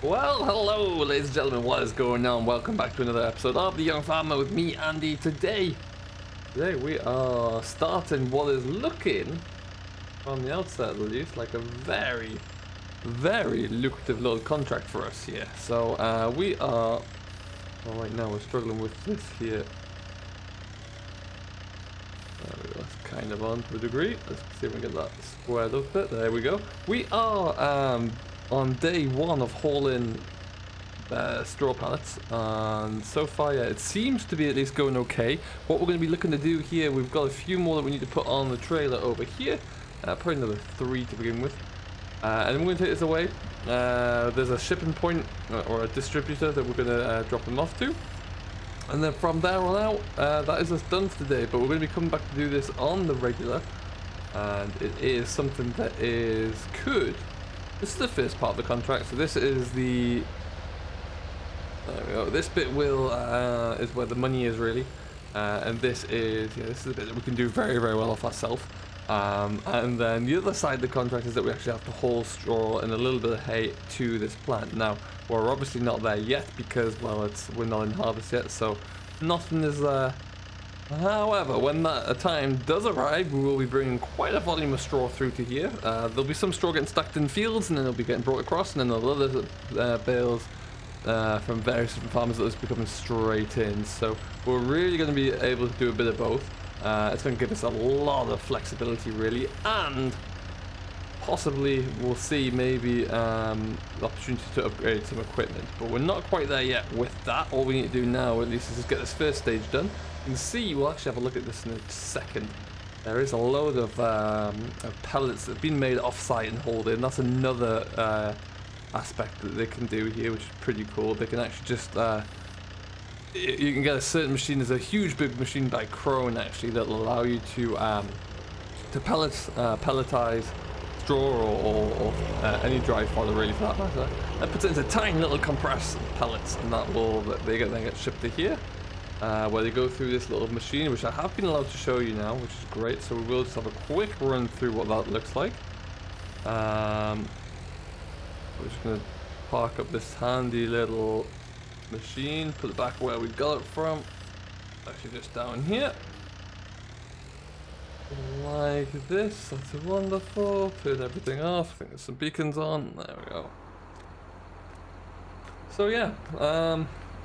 Well, hello, ladies and gentlemen, what is going on? Welcome back to another episode of The Young Farmer with me, Andy. Today we are starting what is looking, from the outset at least, like a very, very lucrative little contract for us here. So, we are, well, right now we're struggling with this here. That's kind of on to a degree. Let's see if we can get that squared up a bit. There we go. We are, on day one of hauling straw pallets, and so far, yeah, it seems to be at least going okay. What we're going to be looking to do here, we've got a few more that we need to put on the trailer over here, probably another 3 to begin with, and then we're going to take this away. There's a shipping point or a distributor that we're going to drop them off to, and then from there on out, that is us done for today. But we're going to be coming back to do this on the regular, and it is something that is this is the first part of the contract. So this is the, there we go. This bit will is where the money is really, and this is the bit that we can do very, very well off ourselves. And then the other side of the contract is that we actually have to haul straw and a little bit of hay to this plant. Now we're obviously not there yet because, well, we're not in harvest yet, so nothing is there. However, when that time does arrive, we will be bringing quite a volume of straw through to here. There'll be some straw getting stacked in fields, and then they'll be getting brought across, and then there'll be other bales from various different farmers that will be coming straight in. So we're really going to be able to do a bit of both. It's going to give us a lot of flexibility, really, and possibly we'll see maybe the opportunity to upgrade some equipment. But we're not quite there yet with that. All we need to do now, at least, is just get this first stage done. You can see, we'll actually have a look at this in a second. There is a load of pellets that have been made off-site and hauled in. That's another aspect that they can do here, which is pretty cool. They can actually just you can get a certain machine. There's a huge big machine by Crone actually that will allow you to pelletize straw or any dry fodder really for that matter. That puts it into tiny little compressed pellets, and they then get shipped to here. Where they go through this little machine, which I have been allowed to show you now, which is great. So we will just have a quick run through what that looks like. We're just going to park up this handy little machine, put it back where we got it from. Actually just down here. Like this, that's wonderful. Turn everything off. I think there's some beacons on. There we go. So yeah,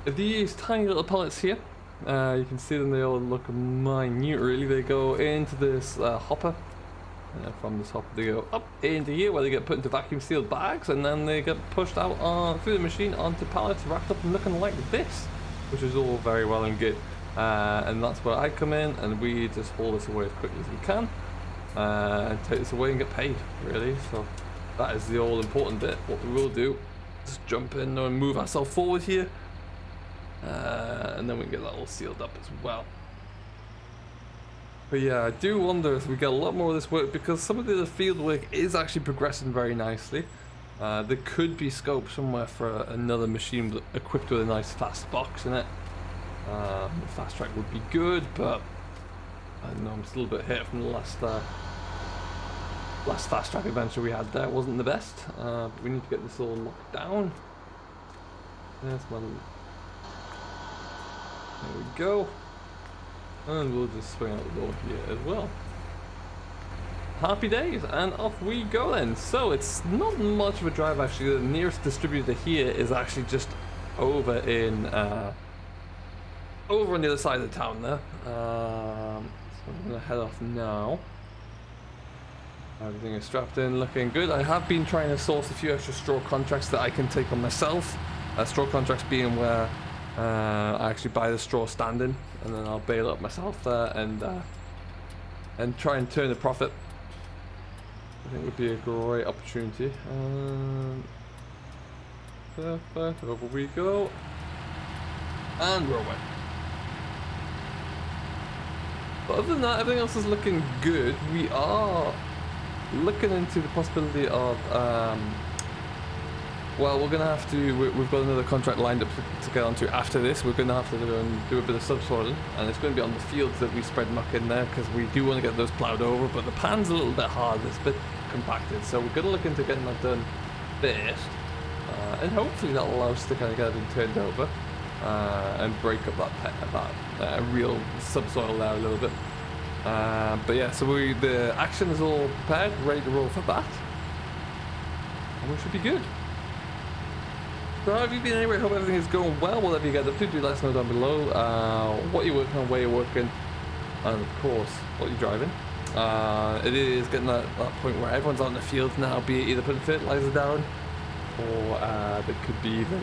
these tiny little pellets here, you can see them, they all look minute really. They go into this hopper, from this hopper they go up into here where they get put into vacuum sealed bags, and then they get pushed out through the machine onto pallets wrapped up and looking like this, which is all very well and good. And that's where I come in, and we just haul this away as quickly as we can, and take this away and get paid really. So that is the all important bit. What we will do is jump in and move ourselves forward here. And then we can get that all sealed up as well. But yeah, I do wonder if we get a lot more of this work, because some of the other field work is actually progressing very nicely. There could be scope somewhere for another machine equipped with a nice fast box in it. The fast track would be good, but I don't know, I'm still a bit hit from the last fast track adventure we had there. It wasn't the best, but we need to get this all locked down. There's my... There we go. And we'll just swing out the door here as well. Happy days, and off we go then. So it's not much of a drive actually. The nearest distributor here is actually just over in over on the other side of the town there. So I'm gonna head off now. Everything is strapped in, looking good. I have been trying to source a few extra straw contracts that I can take on myself. Straw contracts being where I actually buy the straw standing, and then I'll bale it up myself there and try and turn a profit. I think would be a great opportunity. Perfect. Over we go, and we're away. But other than that, everything else is looking good. We are looking into the possibility of well, we're gonna have to. We've got another contract lined up to get onto after this. We're gonna have to go and do a bit of subsoiling, and it's going to be on the fields that we spread muck in there, because we do want to get those ploughed over. But the pan's a little bit hard; it's a bit compacted, so we're gonna look into getting that done first. and hopefully that'll allow us to kind of get everything turned over and break up that real subsoil there a little bit. But yeah, so the action is all prepared, ready to roll for that, and we should be good. So how have you been anyway? Hope everything is going well. Whatever you get up to, do let us know down below. What you're working on, where you're working, and of course, what you're driving. It is getting that point where everyone's out in the field now, be it either putting fertilizer down, or there could be even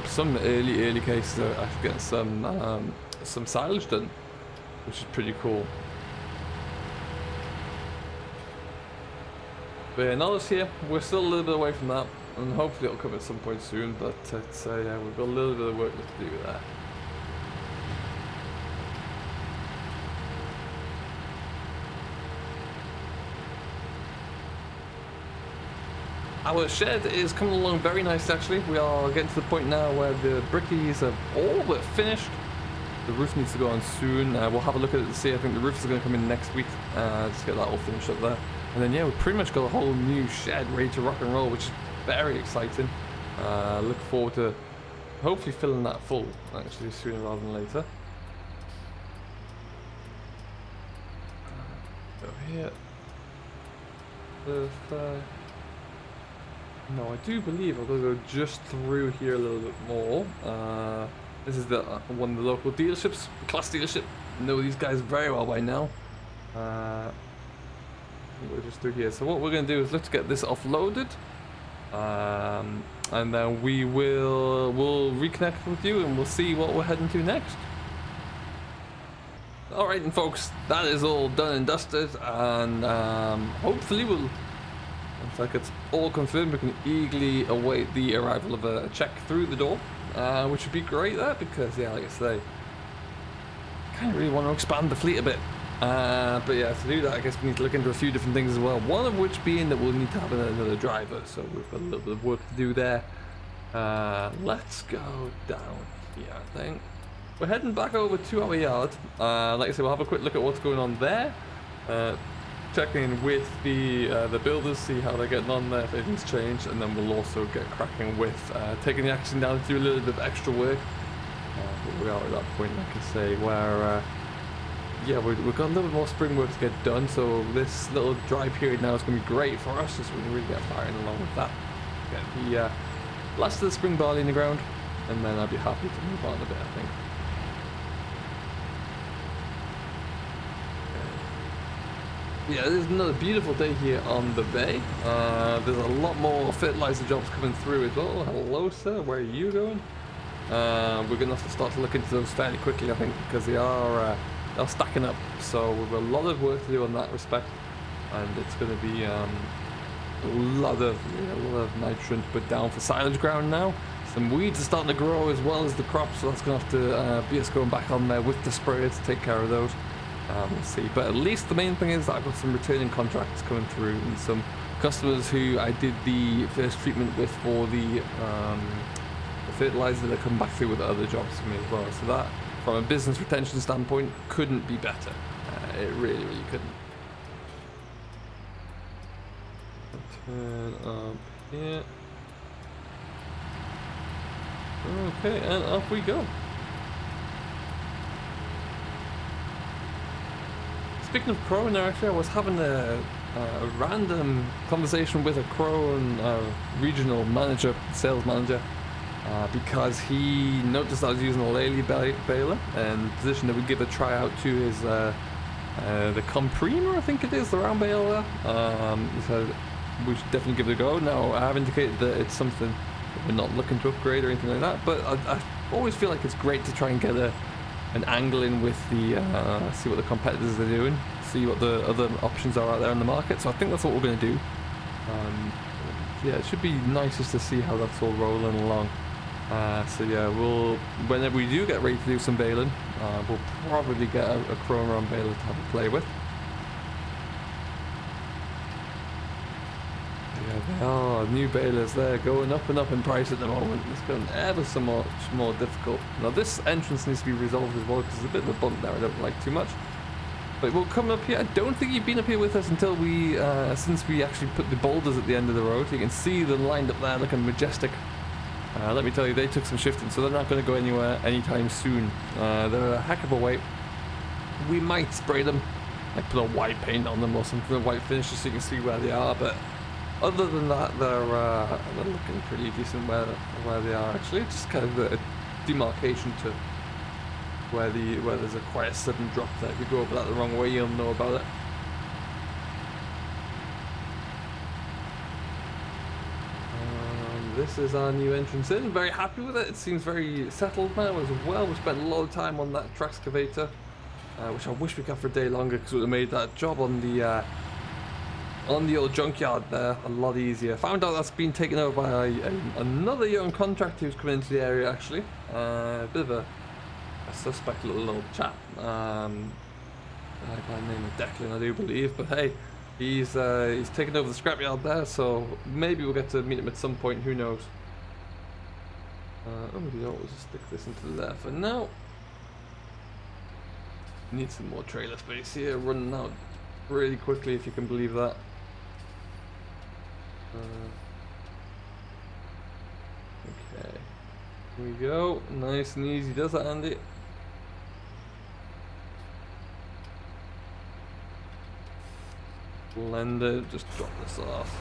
some early cases of actually getting some silage done, which is pretty cool. But yeah, now it's here, we're still a little bit away from that, and hopefully it'll come at some point soon, but it's, yeah, we've got a little bit of work to do there. Our shed is coming along very nice actually. We are getting to the point now where the brickies are all but finished. The roof needs to go on soon. We'll have a look at it to see. I think the roof is going to come in next week. Just get that all finished up there. And then yeah, we've pretty much got a whole new shed ready to rock and roll, which is very exciting. Look forward to hopefully filling that full actually sooner rather than later. Over here. No, I do believe I'm going to go just through here a little bit more. This is one of the local dealerships, Class dealership. I know these guys very well by now. We're just through here. So what we're going to do is let's get this offloaded. And then we'll reconnect with you and we'll see what we're heading to next. Alright, and folks, that is all done and dusted, and hopefully looks like it's all confirmed. We can eagerly await the arrival of a check through the door, which would be great there, because yeah, like I say, kind of really want to expand the fleet a bit. But yeah, to do that, I guess we need to look into a few different things as well. One of which being that we'll need to have another driver, so we've got a little bit of work to do there. Let's go down here, I think. We're heading back over to our yard. Like I said, we'll have a quick look at what's going on there. Checking with the builders, see how they're getting on there, if anything's changed, and then we'll also get cracking with taking the action down to do a little bit of extra work. But we are at that point, like I say, where yeah, we've got a little bit more spring work to get done, so this little dry period now is going to be great for us, just so we can really get firing along with that. Get the last of the spring barley in the ground, and then I'll be happy to move on a bit, I think. Yeah, there's another beautiful day here on the bay. There's a lot more fertilizer jobs coming through as well. Hello, sir. Where are you going? We're going to have to start to look into those fairly quickly, I think, because they are stacking up. So we've got a lot of work to do on that respect, and it's going to be a lot of nitrogen to put down for silage ground now. Some weeds are starting to grow as well as the crops, so that's going to have to be us going back on there with the sprayer to take care of those. We'll see, but at least the main thing is that I've got some returning contracts coming through and some customers who I did the first treatment with for the fertilizer that come back through with other jobs for me as well. So that, from a business retention standpoint, couldn't be better. It really, really couldn't. Turn up here. Okay, and off we go. Speaking of Crone, actually, I was having a random conversation with a Crone regional manager, sales manager, because he noticed I was using a Lely baler and position that we give a try out to his the Comprima, I think it is, the round baler. He said we should definitely give it a go. Now, I have indicated that it's something that we're not looking to upgrade or anything like that, but I always feel like it's great to try and get an angle in with the see what the competitors are doing, see what the other options are out there in the market. So I think that's what we're going to do. Yeah, it should be nice just to see how that's all rolling along. So yeah, whenever we do get ready to do some baling, we'll probably get a chrome run baler to have a play with. Yeah, they are new balers. They're going up and up in price at the moment. It's going ever so much more difficult. Now this entrance needs to be resolved as well, because there's a bit of a bump there I don't like too much. But we'll come up here. I don't think you've been up here with us until since we actually put the boulders at the end of the road. You can see them lined up there looking majestic. Let me tell you, they took some shifting, so they're not going to go anywhere anytime soon. They're a heck of a weight. We might spray them, like put a white paint on them or something, a white finish, just so you can see where they are. But other than that, they're looking pretty decent where they are. Actually, it's just kind of a demarcation to where there's quite a sudden drop there. If you go over that the wrong way, you'll know about it. This is our new entrance in. Very happy with it. It seems very settled now as well. We spent a lot of time on that track excavator, which I wish we could for a day longer, because it would have made that job on the old junkyard there a lot easier. Found out that's been taken over by another young contractor who's coming into the area actually. A bit of a suspect little chap. By the name of Declan, I do believe. But hey. He's taken over the scrapyard there, so maybe we'll get to meet him at some point, who knows. Oh, we don't just stick this into there for now. Need some more trailer space here, running out really quickly, if you can believe that. Okay, here we go, nice and easy does that, Andy. Blender, just drop this off.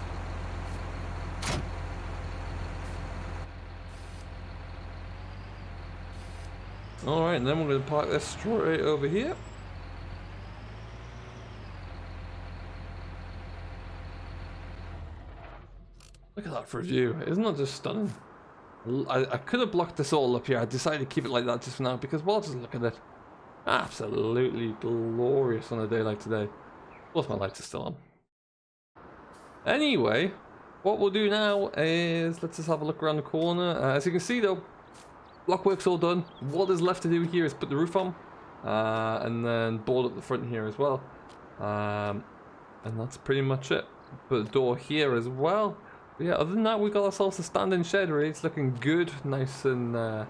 Alright, and then we're going to park this straight over here. Look at that for a view, isn't that just stunning? I could have blocked this all up here. I decided to keep it like that just for now, because well, just look at it. Absolutely glorious on a day like today. Plus my lights are still on. Anyway, what we'll do now is let's just have a look around the corner. As you can see though, block work's all done. What is left to do here is put the roof on, and then board up the front here as well. And that's pretty much it. Put a door here as well. But yeah, other than that, we've got ourselves a standing shed. Really, it's looking good, nice and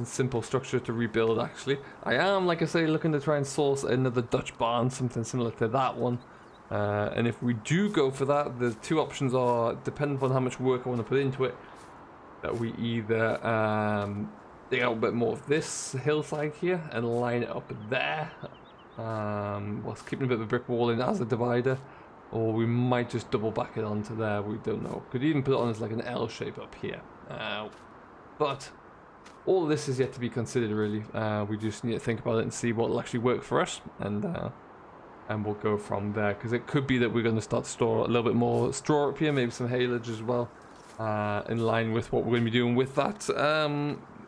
simple structure to rebuild. Actually, I am, like I say, looking to try and source another Dutch barn, something similar to that one. And if we do go for that, the two options are, depending on how much work I want to put into it, that we either dig out a bit more of this hillside here and line it up there, whilst keeping a bit of a brick wall in as a divider, or we might just double back it onto there. We don't know. Could even put it on as like an L shape up here. But all of this is yet to be considered, really. We just need to think about it and see what will actually work for us, and we'll go from there. Because it could be that we're going to start to store a little bit more straw up here, maybe some haylage as well, in line with what we're going to be doing with that,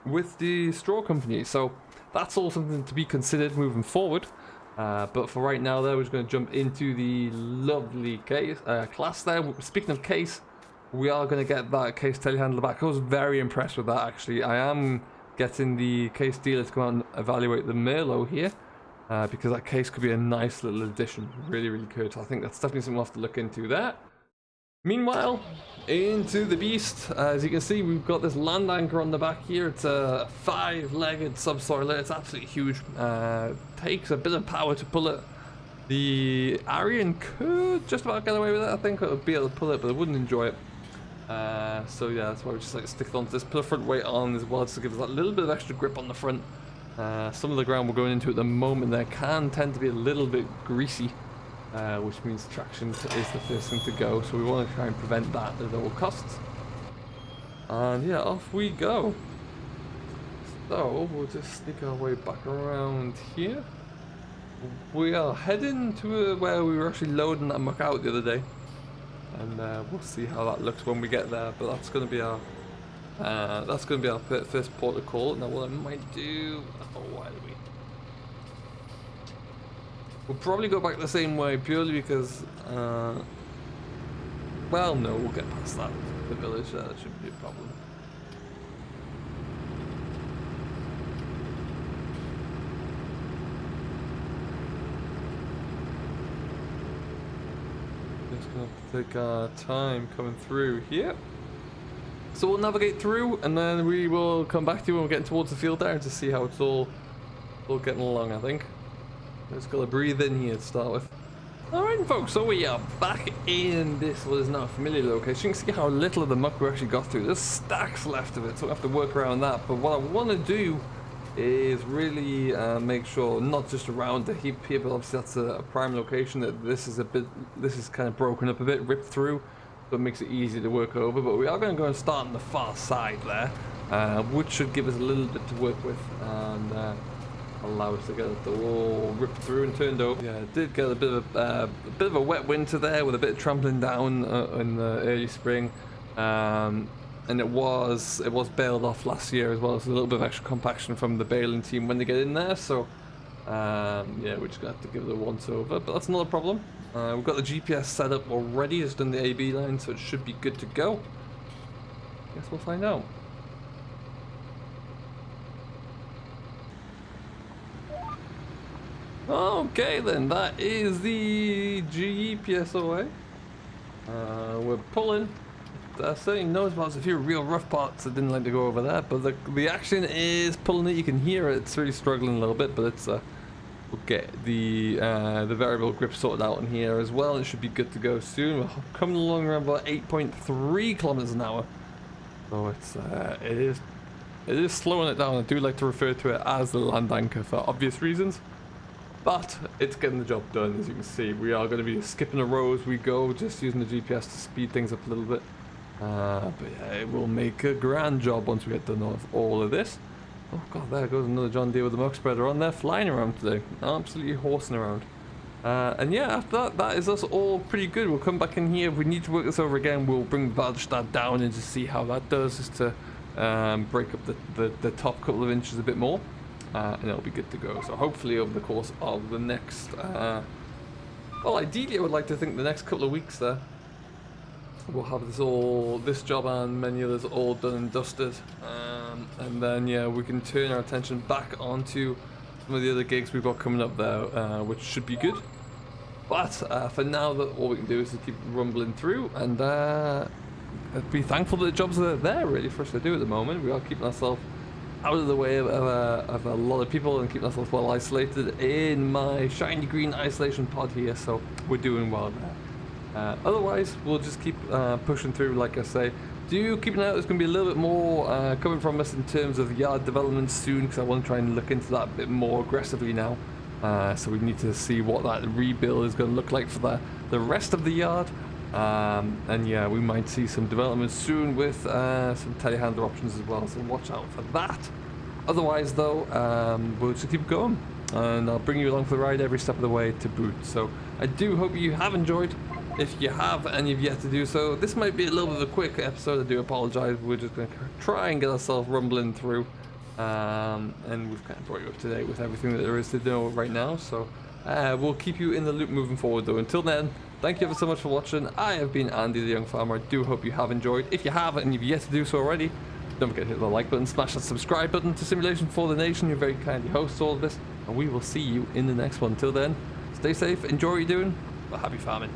with the straw company. So that's all something to be considered moving forward. But for right now, there, we're just going to jump into the lovely case class there. Speaking of case, we are going to get that case telehandler back. I was very impressed with that, actually. I am getting the case dealer to come out and evaluate the Merlot here, because that case could be a nice little addition. Really, really good. I think that's definitely something we'll have to look into there. Meanwhile, into the beast. As you can see, we've got this land anchor on the back here. It's a 5-legged subsoiler. It's absolutely huge. Takes a bit of power to pull it. The Arian could just about get away with it. I think it would be able to pull it, but it wouldn't enjoy it. So yeah, that's why we just like to stick it onto this, put a front weight on as well, just to give us that little bit of extra grip on the front. Some of the ground we're going into at the moment there can tend to be a little bit greasy, which means traction is the first thing to go, so we want to try and prevent that at all costs. And yeah, off we go. So we'll just sneak our way back around here. We are heading to where we were actually loading that muck out the other day. And we'll see how that looks when we get there, but that's going to be our first port of call. Now what I might do, why do we? We'll probably go back the same way purely because, well, no, we'll get past that. The village there, that shouldn't be a problem. Just gonna have to take our time coming through here. So we'll navigate through, and then we will come back to you when we're getting towards the field there to see how it's all getting along, I think. Just gotta breathe in here to start with. Alright folks, so we are back in this what is now a familiar location. You can see how little of the muck we actually got through. There's stacks left of it, so we have to work around that. But what I want to do is really make sure, not just around the heap here, but obviously that's a prime location, that this is kind of broken up a bit, ripped through, so it makes it easy to work over. But we are going to go and start on the far side there, which should give us a little bit to work with, and allow us to get it all ripped through and turned over. Yeah, it did get a bit of a wet winter there with a bit of trampling down in the early spring, and it was baled off last year as well. So a little bit of extra compaction from the baling team when they get in there. So yeah, we're just gonna have to give it a once over, but that's not a problem. We've got the GPS set up already. It's done the AB line, so it should be good to go. Guess we'll find out. Okay then, that is the GPSOA. We're pulling. Certainly knows about a few real rough parts. I didn't like to go over that, but the action is pulling it. You can hear it. It's really struggling a little bit, but it's we'll get the variable grip sorted out in here as well. It should be good to go soon. We're coming along around about 8.3 kilometers an hour. So it is slowing it down. I do like to refer to it as the land anchor for obvious reasons. But it's getting the job done. As you can see, we are going to be skipping a row as we go, just using the GPS to speed things up a little bit. But yeah, it will make a grand job once we get done with all of this. Oh god, there goes another John Deere with the muck spreader on there, flying around today. Absolutely horsing around. And yeah, after that is us all pretty good. We'll come back in here. If we need to work this over again, we'll bring Valstad down and just see how that does, just to break up the top couple of inches a bit more. And it'll be good to go. So hopefully over the course of the next, well, ideally I would like to think the next couple of weeks there, we'll have this job and many others all done and dusted, and then yeah, we can turn our attention back onto some of the other gigs we've got coming up there, which should be good. But for now, all we can do is to keep rumbling through and be thankful that the jobs are there really for us to do at the moment. We are keeping ourselves out of the way of a lot of people and keeping ourselves well isolated in my shiny green isolation pod here, so we're doing well there. Otherwise, we'll just keep pushing through. Like I say, do keep an eye out. There's going to be a little bit more coming from us in terms of yard development soon, because I want to try and look into that a bit more aggressively now. So we need to see what that rebuild is going to look like for the rest of the yard. And yeah, we might see some development soon with some telehandler options as well, so watch out for that. Otherwise though, we'll just keep going, and I'll bring you along for the ride every step of the way to boot. So I do hope you have enjoyed. If you have and you've yet to do so, this might be a little bit of a quick episode. I do apologize. We're just going to try and get ourselves rumbling through, and we've kind of brought you up to date with everything that there is to know right now. So we'll keep you in the loop moving forward though. Until then, thank you ever so much for watching. I have been Andy the Young Farmer. I do hope you have enjoyed. If you have and you've yet to do so already, don't forget to hit the like button, smash that subscribe button to Simulation for the Nation. You're very kindly hosts all of this, and we will see you in the next one. Till then, stay safe, enjoy what you're doing, but happy farming.